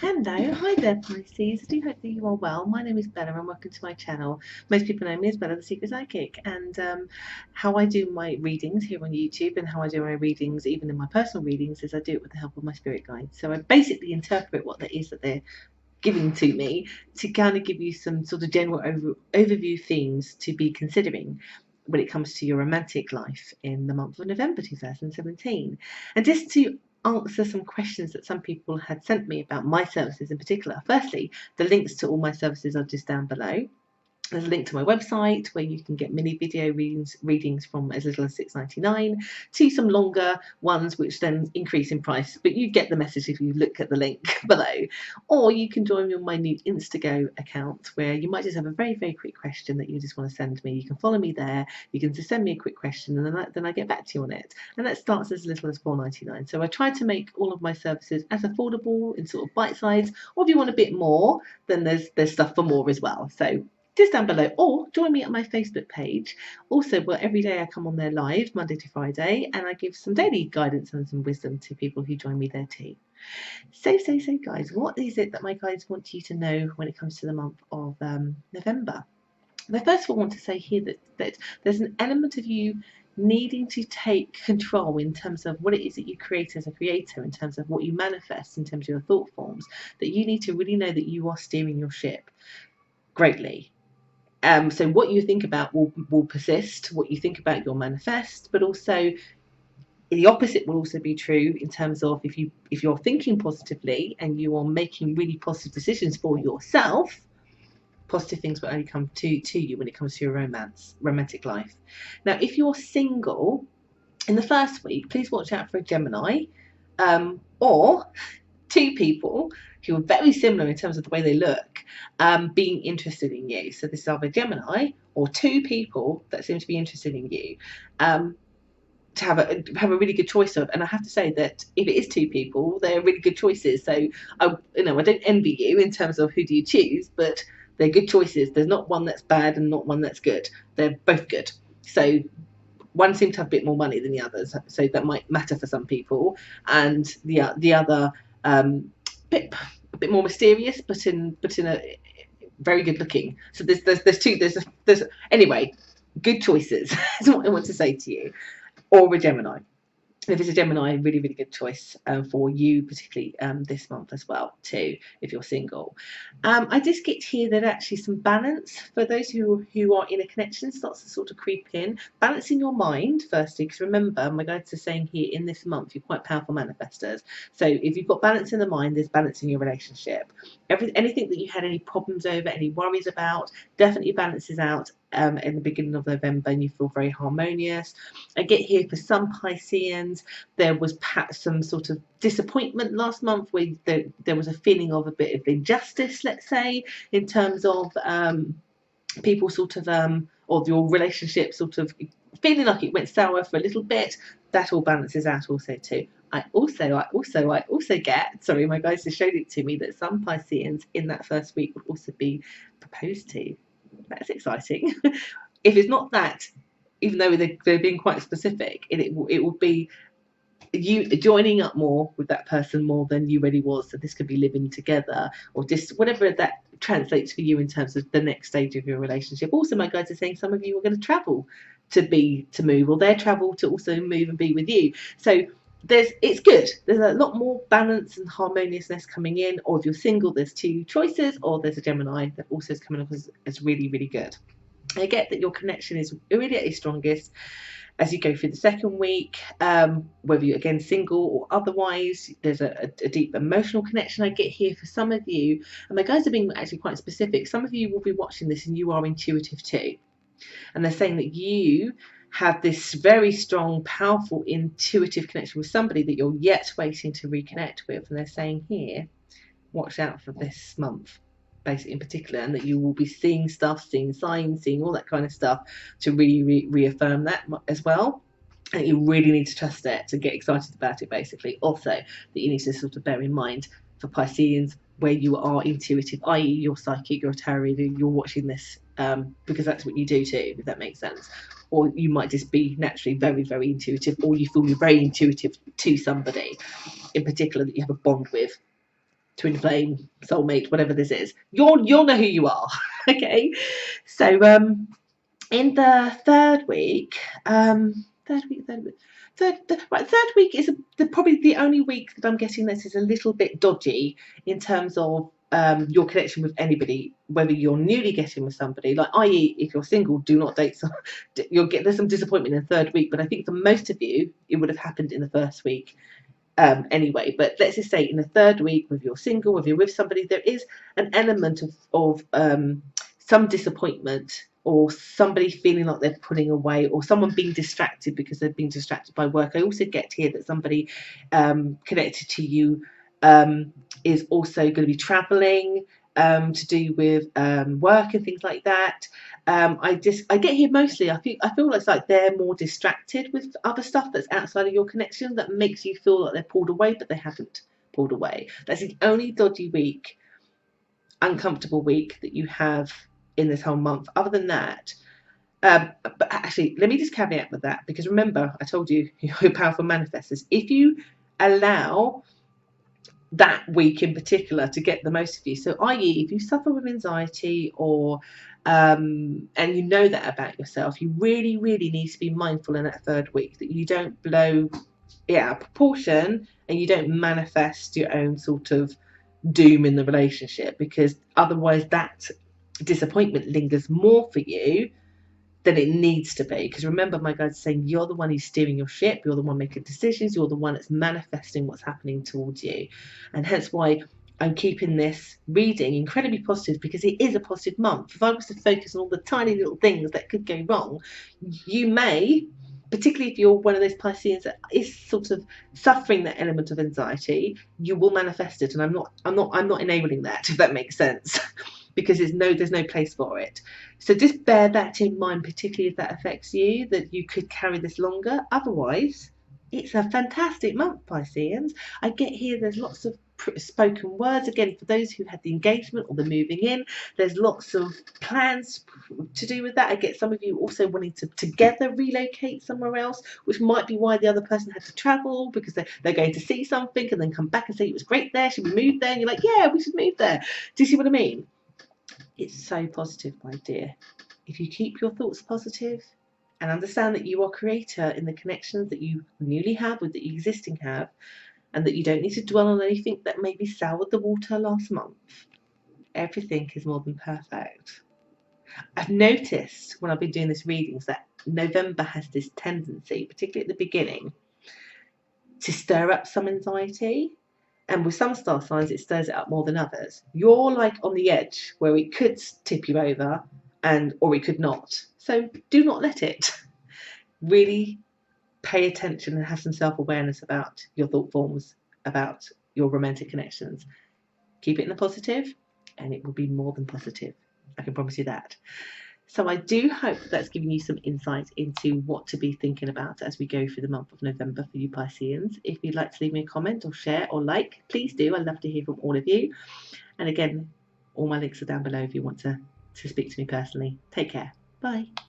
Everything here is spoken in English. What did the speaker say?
Hello, hi there Pisces. I do hope that you are well. My name is Bella and welcome to my channel. Most people know me as Bella the Secret Psychic, and how I do my readings here on YouTube and how I do my readings even in my personal readings is I do it with the help of my spirit guides. So I basically interpret what that is that they're giving to me to kind of give you some sort of general overview themes to be considering when it comes to your romantic life in the month of November 2017. And just to answer some questions that some people had sent me about my services in particular. Firstly, the links to all my services are just down below. There's a link to my website where you can get mini video readings from as little as $6.99 to some longer ones which then increase in price, but you get the message if you look at the link below. Or you can join me on my new Instago account where you might just have a very quick question that you just want to send me. You can follow me there, you can just send me a quick question and then I get back to you on it. And that starts as little as $4.99. So I try to make all of my services as affordable in sort of bite size, or if you want a bit more, then there's stuff for more as well. So just down below, or join me at my Facebook page. Also, well, every day I come on there live, Monday to Friday, and I give some daily guidance and some wisdom to people who join me there too. So guys, what is it that my guides want you to know when it comes to the month of November? I first of all want to say here that there's an element of you needing to take control in terms of what it is that you create as a creator, in terms of what you manifest, in terms of your thought forms, that you need to really know that you are steering your ship greatly. So what you think about will persist, what you think about you'll manifest, but also the opposite will also be true in terms of if you're thinking positively and you are making really positive decisions for yourself, positive things will only come to you when it comes to your romantic life. Now, if you're single in the first week, please watch out for a Gemini or two people who are very similar in terms of the way they look being interested in you. So this is either Gemini or two people that seem to be interested in you. To have a really good choice of, and I have to say that if it is two people, they're really good choices. So I don't envy you in terms of who do you choose, but they're good choices. There's not one that's bad and not one that's good. They're both good. So one seems to have a bit more money than the others, so that might matter for some people, and the other a bit more mysterious, but in a very good looking. So there's anyway, good choices is what I want to say to you, or a Gemini. If it's a Gemini, really good choice for you, particularly this month as well too, if you're single. I just get here that actually some balance for those who are in a connection starts to sort of creep in. Balance in your mind firstly, because remember my guides are saying here in this month you're quite powerful manifestors. So if you've got balance in the mind, there's balance in your relationship. Anything that you had any problems over, any worries about, definitely balances out in the beginning of November, and you feel very harmonious. I get here for some Pisceans, there was perhaps some sort of disappointment last month where there was a feeling of a bit of injustice, let's say, in terms of people sort of or your relationship sort of feeling like it went sour for a little bit. That all balances out also too. I also get, sorry, my guys just showed it to me, that some Pisceans in that first week will also be proposed to. That's exciting. If it's not that, even though they're being quite specific, it will be you joining up more with that person more than you really was. So this could be living together or just whatever that translates for you in terms of the next stage of your relationship. Also, my guides are saying some of you are going to travel to move, or they travel to also move and be with you. So it's good. There's a lot more balance and harmoniousness coming in. Or if you're single, there's two choices, or there's a Gemini that also is coming up as really good. I get that your connection is really at its strongest as you go through the second week, whether you're again single or otherwise. There's a deep emotional connection I get here for some of you, and my guys are being actually quite specific. Some of you will be watching this and you are intuitive too, and they're saying that you have this very strong, powerful, intuitive connection with somebody that you're yet waiting to reconnect with. And they're saying here, watch out for this month, basically in particular, and that you will be seeing stuff, seeing signs, seeing all that kind of stuff to really reaffirm that as well. And you really need to trust it to get excited about it, basically. Also, that you need to sort of bear in mind for Pisceans where you are intuitive, i.e. you're psychic, you're a tarot reader, you're watching this because that's what you do too, if that makes sense. Or you might just be naturally very intuitive, or you feel you're very intuitive to somebody in particular that you have a bond with. twin flame, soulmate, whatever this is. You'll know who you are. Okay, so in the third week, third week is probably the only week that I'm getting this is a little bit dodgy in terms of your connection with anybody, whether you're newly getting with somebody, like i.e. if you're single, do not date some, there's some disappointment in the third week, but I think for most of you it would have happened in the first week anyway. But let's just say in the third week, whether you're single, whether you're with somebody, there is an element of some disappointment, or somebody feeling like they're pulling away, or someone being distracted because they've been distracted by work. I also get here that somebody connected to you is also going to be traveling, to do with work and things like that. I get here mostly, I feel it's like they're more distracted with other stuff that's outside of your connection that makes you feel like they're pulled away, but they haven't pulled away. That's the only dodgy week, uncomfortable week that you have in this whole month. Other than that, but actually, let me just caveat with that, because remember, I told you, you're powerful manifestors. If you allow that week in particular to get the most of you, so i.e. if you suffer with anxiety, or and you know that about yourself, you really need to be mindful in that third week that you don't blow it out of proportion and you don't manifest your own sort of doom in the relationship, because otherwise that disappointment lingers more for you than it needs to be. Because remember, my guide's saying you're the one who's steering your ship, you're the one making decisions, you're the one that's manifesting what's happening towards you. And hence why I'm keeping this reading incredibly positive, because it is a positive month. If I was to focus on all the tiny little things that could go wrong, you may, particularly if you're one of those Pisceans that is sort of suffering that element of anxiety, you will manifest it. And I'm not enabling that, if that makes sense. Because there's no place for it. So just bear that in mind, particularly if that affects you, that you could carry this longer. Otherwise, it's a fantastic month, Pisceans. I get here there's lots of spoken words. Again, for those who had the engagement or the moving in, there's lots of plans to do with that. I get some of you also wanting to together relocate somewhere else, which might be why the other person had to travel, because they're going to see something and then come back and say it was great there, should we move there? And you're like, yeah, we should move there. Do you see what I mean? It's so positive, my dear. If you keep your thoughts positive and understand that you are creator in the connections that you newly have with the existing have, and that you don't need to dwell on anything that maybe soured the water last month, everything is more than perfect. I've noticed when I've been doing this readings that November has this tendency, particularly at the beginning, to stir up some anxiety. And with some star signs, it stirs it up more than others. You're like on the edge where it could tip you over, or it could not. So do not let it. Really pay attention and have some self-awareness about your thought forms, about your romantic connections. Keep it in the positive, and it will be more than positive. I can promise you that. So I do hope that's given you some insight into what to be thinking about as we go through the month of November for you Pisceans. If you'd like to leave me a comment or share or like, please do. I'd love to hear from all of you. And again, all my links are down below if you want to speak to me personally. Take care. Bye.